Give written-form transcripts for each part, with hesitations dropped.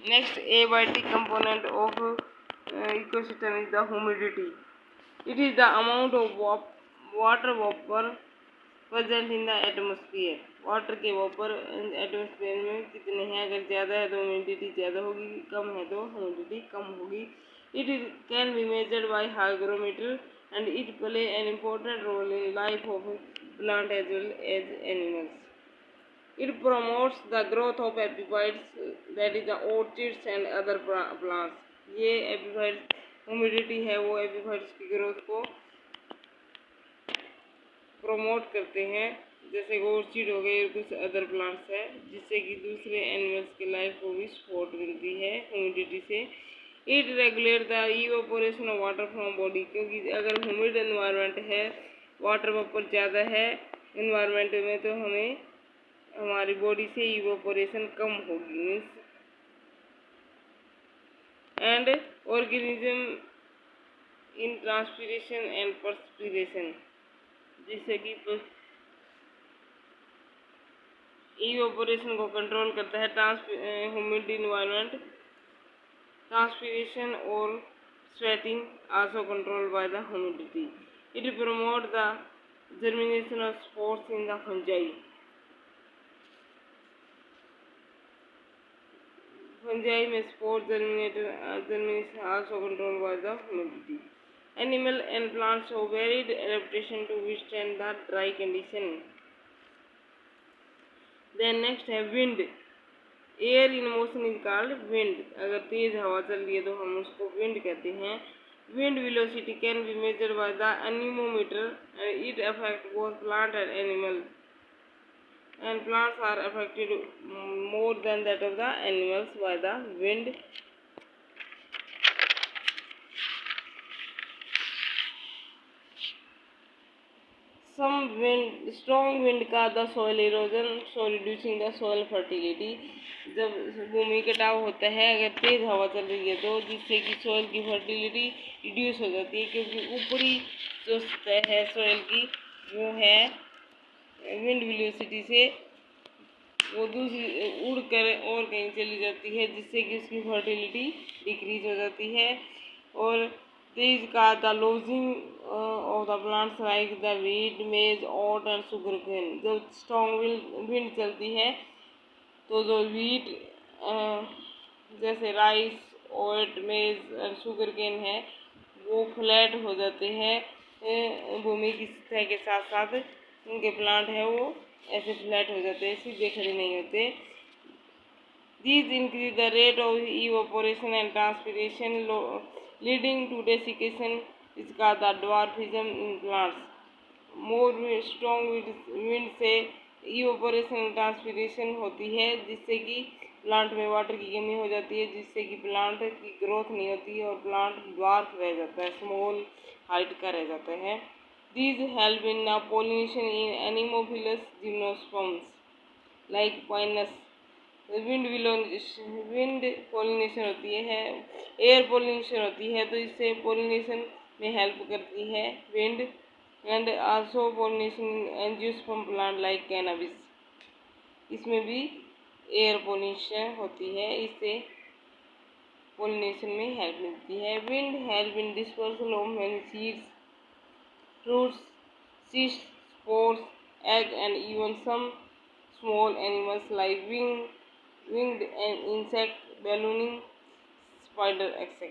Next, a vital component of ecosystem is the humidity. It is the amount of water vapor present in the atmosphere. Water के वापर atmosphere में कितने हैं, अगर ज़्यादा है तो ह्यूमिडिटी ज़्यादा होगी, कम है तो ह्यूमिडिटी कम होगी. It can be measured by hygrometer and it play an important role in life of plant as well as animals. It promotes the growth of epiphytes, that is the orchids and other plants. ये epiphytes humidity है वो epiphytes की growth को promote करते हैं, जैसे orchid हो गए और कुछ अदर प्लांट्स है, जिससे कि दूसरे एनिमल्स के लाइफ को भी सपोर्ट मिलती है ह्यूमिडिटी से. It regulate the evaporation of water from body, क्योंकि अगर ह्यूमिड एनवायरनमेंट है, वाटर वेपर ज़्यादा है एनवायरनमेंट में, तो हमें हमारी बॉडी से इवेपोरेशन कम होगी. Means and organism in transpiration and perspiration, जिससे कि इवेपोरेशन को कंट्रोल करता है. ह्यूमिड इन्वायरमेंट, ट्रांसपीरेशन और sweating also control by the humidity. It promote the germination of spores in the fungi. Fungi में spore germination also control by the humidity. Animal and plants show varied adaptation to withstand the dry condition. Then next है wind. Air in motion is called wind. अगर तेज हवा चल रही है तो हम उसको wind कहते हैं. Wind velocity can be measured by the anemometer and it affects both plant and animals. And plants are affected more than that of the animals by the wind. Strong wind का the soil erosion, so reducing the soil fertility. जब भूमि कटाव होता है, अगर तेज हवा चल रही है तो जिससे कि सॉइल की फर्टिलिटी रिड्यूस हो जाती है, क्योंकि ऊपरी जो सतह है सॉइल की वो है विंड वेलोसिटी से वो दूसरी उड़ कर और कहीं चली जाती है, जिससे कि उसकी फर्टिलिटी डिक्रीज हो जाती है. और तेज का the losing of the plants like the wheat, मेज, ओट एंड शुगर केन. जब स्ट्रॉन्ग विंड चलती है तो जो वीट जैसे राइस, ओट, मेज और शुगर केन है वो फ्लैट हो जाते हैं. भूमि की सतह के साथ साथ उनके प्लांट है वो ऐसे फ्लैट हो जाते हैं, सीधे खड़े नहीं होते. These increase the rate of evaporation and transpiration, leading to desiccation, is called the dwarfism in plants. More strong wind से evaporation and transpiration होती है, जिससे कि प्लांट में वाटर की कमी हो जाती है, जिससे कि प्लांट की ग्रोथ नहीं होती है और प्लांट ड्वार्फ रह जाता है, स्मॉल हाइट का रह जाता है. These help in pollination in anemophilous gymnosperms like Pinus. Wind pollination होती है, एयर पोलिनेशन होती है, तो इससे पोलिनेशन में हेल्प करती है wind. And also pollination angiosperm plant like cannabis, इसमें भी एयर पोलिनेशन होती है, इससे पोलिनेशन में हेल्प मिलती है. Wind help in dispersal of many seeds, fruits, cysts, spores, egg and even some small animals like winged insect, ballooning spider etc.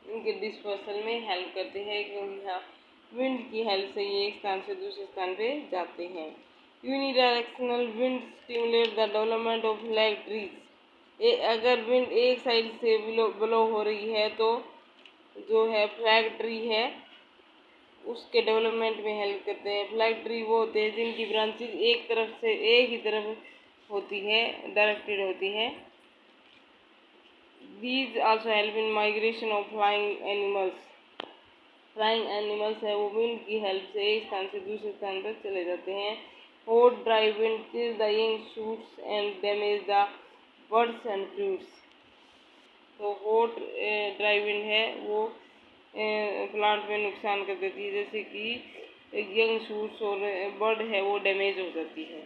इनके dispersal में हेल्प करते हैं, क्योंकि विंड की हेल्प से ये एक स्थान से दूसरे स्थान पे जाते हैं. Unidirectional wind stimulate the development of flag trees. अगर विंड एक साइड से ब्लो हो रही है तो जो है फ्लैग ट्री है उसके डेवलपमेंट में हेल्प करते हैं. फ्लैग ट्री वो होते हैं जिनकी ब्रांचेज एक तरफ से एक ही तरफ होती है, डायरेक्टेड होती है. These also help in migration of flying animals. Flying animals है वो विंड की हेल्प से एक स्थान से दूसरे स्थान पर चले जाते हैं. Hot dry wind kills the young shoots and damage the buds and fruits. तो हॉट ड्राई विंड है वो प्लांट में नुकसान कर देती है, जैसे कि यंग शूट्स और बर्ड है वो डैमेज हो जाती है.